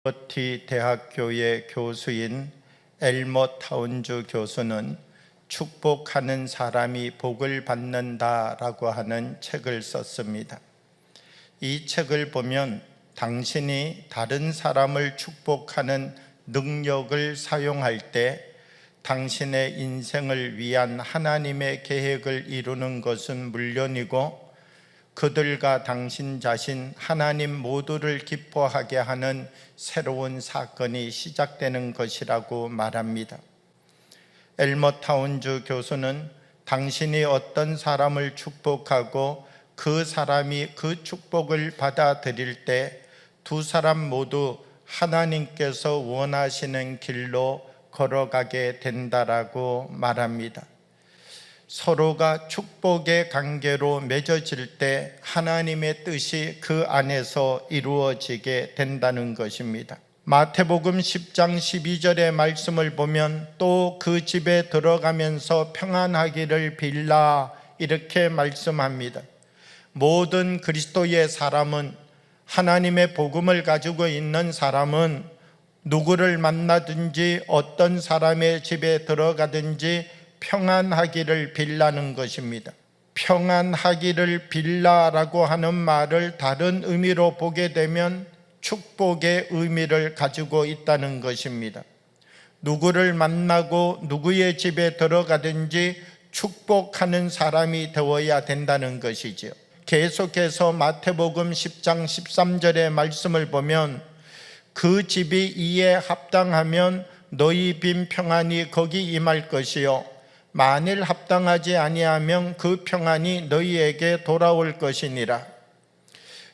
리버티 대학교의 교수인 엘머 타운즈 교수는 축복하는 사람이 복을 받는다라고 하는 책을 썼습니다. 이 책을 보면 당신이 다른 사람을 축복하는 능력을 사용할 때 당신의 인생을 위한 하나님의 계획을 이루는 것은 물론이고 그들과 당신 자신 하나님 모두를 기뻐하게 하는 새로운 사건이 시작되는 것이라고 말합니다. 엘머 타운즈 교수는 당신이 어떤 사람을 축복하고 그 사람이 그 축복을 받아들일 때 두 사람 모두 하나님께서 원하시는 길로 걸어가게 된다라고 말합니다. 서로가 축복의 관계로 맺어질 때 하나님의 뜻이 그 안에서 이루어지게 된다는 것입니다. 마태복음 10장 12절의 말씀을 보면 또 그 집에 들어가면서 평안하기를 빌라 이렇게 말씀합니다. 모든 그리스도의 사람은, 하나님의 복음을 가지고 있는 사람은 누구를 만나든지 어떤 사람의 집에 들어가든지 평안하기를 빌라는 것입니다. 평안하기를 빌라라고 하는 말을 다른 의미로 보게 되면 축복의 의미를 가지고 있다는 것입니다. 누구를 만나고 누구의 집에 들어가든지 축복하는 사람이 되어야 된다는 것이죠. 계속해서 마태복음 10장 13절의 말씀을 보면 그 집이 이에 합당하면 너희 빈 평안이 거기 임할 것이요 만일 합당하지 아니하면 그 평안이 너희에게 돌아올 것이니라.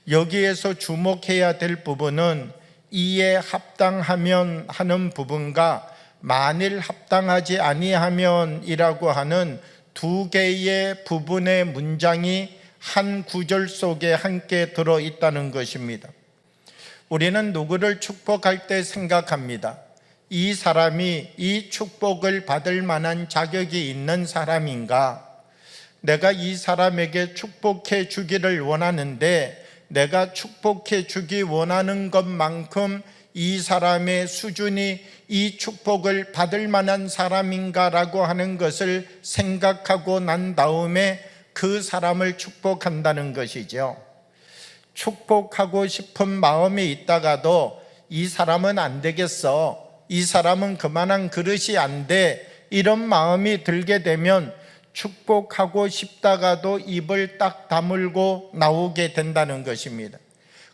여기에서 주목해야 될 부분은 이에 합당하면 하는 부분과 만일 합당하지 아니하면 이라고 하는 두 개의 부분의 문장이 한 구절 속에 함께 들어있다는 것입니다. 우리는 누구를 축복할 때 생각합니다. 이 사람이 이 축복을 받을 만한 자격이 있는 사람인가? 내가 이 사람에게 축복해 주기를 원하는데 내가 축복해 주기 원하는 것만큼 이 사람의 수준이 이 축복을 받을 만한 사람인가라고 하는 것을 생각하고 난 다음에 그 사람을 축복한다는 것이죠. 축복하고 싶은 마음이 있다가도 이 사람은 안 되겠어, 이 사람은 그만한 그릇이 안 돼, 이런 마음이 들게 되면 축복하고 싶다가도 입을 딱 다물고 나오게 된다는 것입니다.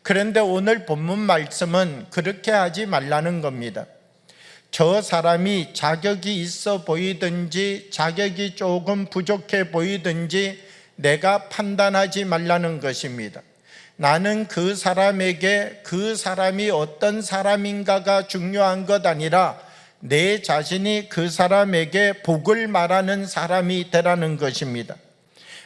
그런데 오늘 본문 말씀은 그렇게 하지 말라는 겁니다. 저 사람이 자격이 있어 보이든지 자격이 조금 부족해 보이든지 내가 판단하지 말라는 것입니다. 나는 그 사람에게 그 사람이 어떤 사람인가가 중요한 것 아니라 내 자신이 그 사람에게 복을 말하는 사람이 되라는 것입니다.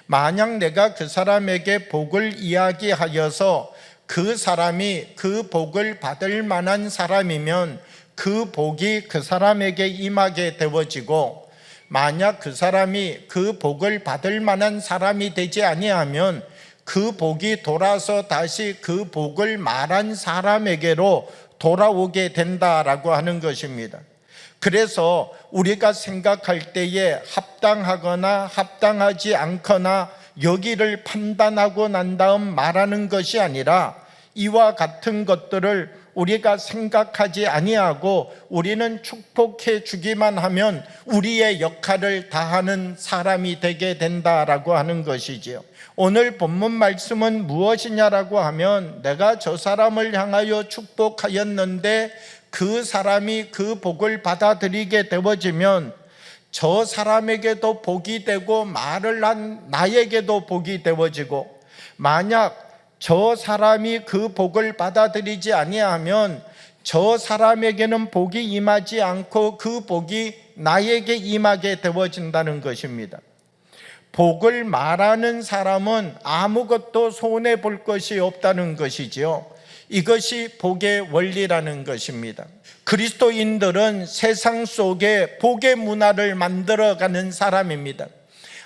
만약 내가 그 사람에게 복을 이야기하여서 그 사람이 그 복을 받을 만한 사람이면 그 복이 그 사람에게 임하게 되어지고, 만약 그 사람이 그 복을 받을 만한 사람이 되지 아니하면 그 복이 돌아서 다시 그 복을 말한 사람에게로 돌아오게 된다라고 하는 것입니다. 그래서 우리가 생각할 때에 합당하거나 합당하지 않거나 여기를 판단하고 난 다음 말하는 것이 아니라 이와 같은 것들을 우리가 생각하지 아니하고 우리는 축복해 주기만 하면 우리의 역할을 다하는 사람이 되게 된다라고 하는 것이지요. 오늘 본문 말씀은 무엇이냐라고 하면 내가 저 사람을 향하여 축복하였는데 그 사람이 그 복을 받아들이게 되어지면 저 사람에게도 복이 되고 말을 한 나에게도 복이 되어지고, 만약 저 사람이 그 복을 받아들이지 아니하면 저 사람에게는 복이 임하지 않고 그 복이 나에게 임하게 되어진다는 것입니다. 복을 말하는 사람은 아무것도 손해볼 것이 없다는 것이지요. 이것이 복의 원리라는 것입니다. 그리스도인들은 세상 속에 복의 문화를 만들어가는 사람입니다.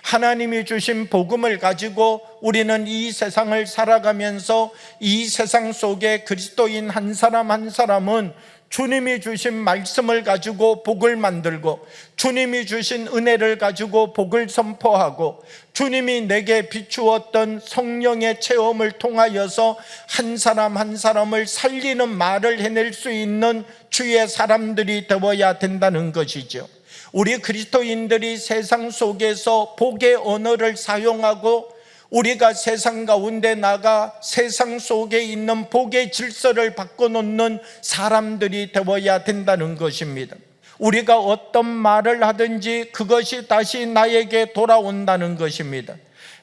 하나님이 주신 복음을 가지고 우리는 이 세상을 살아가면서 이 세상 속에 그리스도인 한 사람 한 사람은 주님이 주신 말씀을 가지고 복을 만들고, 주님이 주신 은혜를 가지고 복을 선포하고, 주님이 내게 비추었던 성령의 체험을 통하여서 한 사람 한 사람을 살리는 말을 해낼 수 있는 주의 사람들이 되어야 된다는 것이죠. 우리 그리스도인들이 세상 속에서 복의 언어를 사용하고 우리가 세상 가운데 나가 세상 속에 있는 복의 질서를 바꿔놓는 사람들이 되어야 된다는 것입니다. 우리가 어떤 말을 하든지 그것이 다시 나에게 돌아온다는 것입니다.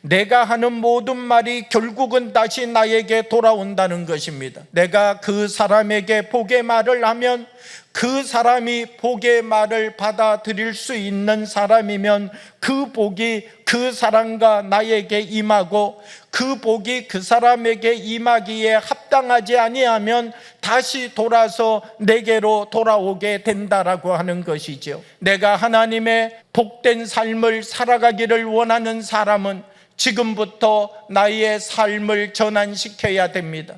내가 하는 모든 말이 결국은 다시 나에게 돌아온다는 것입니다. 내가 그 사람에게 복의 말을 하면 그 사람이 복의 말을 받아들일 수 있는 사람이면 그 복이 그 사람과 나에게 임하고, 그 복이 그 사람에게 임하기에 합당하지 아니하면 다시 돌아서 내게로 돌아오게 된다라고 하는 것이죠. 내가 하나님의 복된 삶을 살아가기를 원하는 사람은 지금부터 나의 삶을 전환시켜야 됩니다.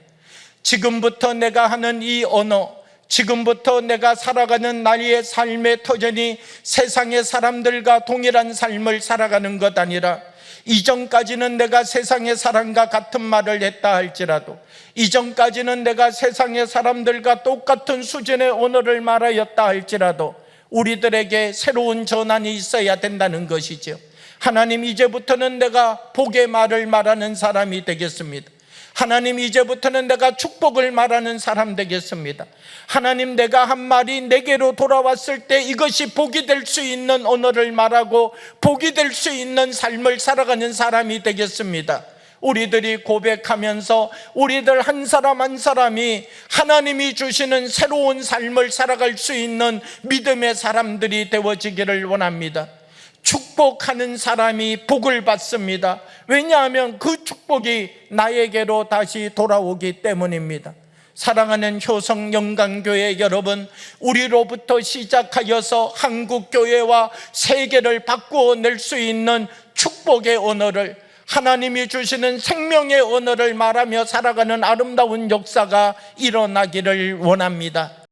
지금부터 내가 하는 이 언어, 지금부터 내가 살아가는 나의 삶의 터전이 세상의 사람들과 동일한 삶을 살아가는 것 아니라, 이전까지는 내가 세상의 사람과 같은 말을 했다 할지라도, 이전까지는 내가 세상의 사람들과 똑같은 수준의 언어를 말하였다 할지라도 우리들에게 새로운 전환이 있어야 된다는 것이죠. 하나님, 이제부터는 내가 복의 말을 말하는 사람이 되겠습니다. 하나님, 이제부터는 내가 축복을 말하는 사람 되겠습니다. 하나님, 내가 한 말이 내게로 돌아왔을 때 이것이 복이 될 수 있는 언어를 말하고 복이 될 수 있는 삶을 살아가는 사람이 되겠습니다. 우리들이 고백하면서 우리들 한 사람 한 사람이 하나님이 주시는 새로운 삶을 살아갈 수 있는 믿음의 사람들이 되어지기를 원합니다. 축복하는 사람이 복을 받습니다. 왜냐하면 그 축복이 나에게로 다시 돌아오기 때문입니다. 사랑하는 효성 영광교회 여러분, 우리로부터 시작하여서 한국교회와 세계를 바꾸어 낼 수 있는 축복의 언어를, 하나님이 주시는 생명의 언어를 말하며 살아가는 아름다운 역사가 일어나기를 원합니다.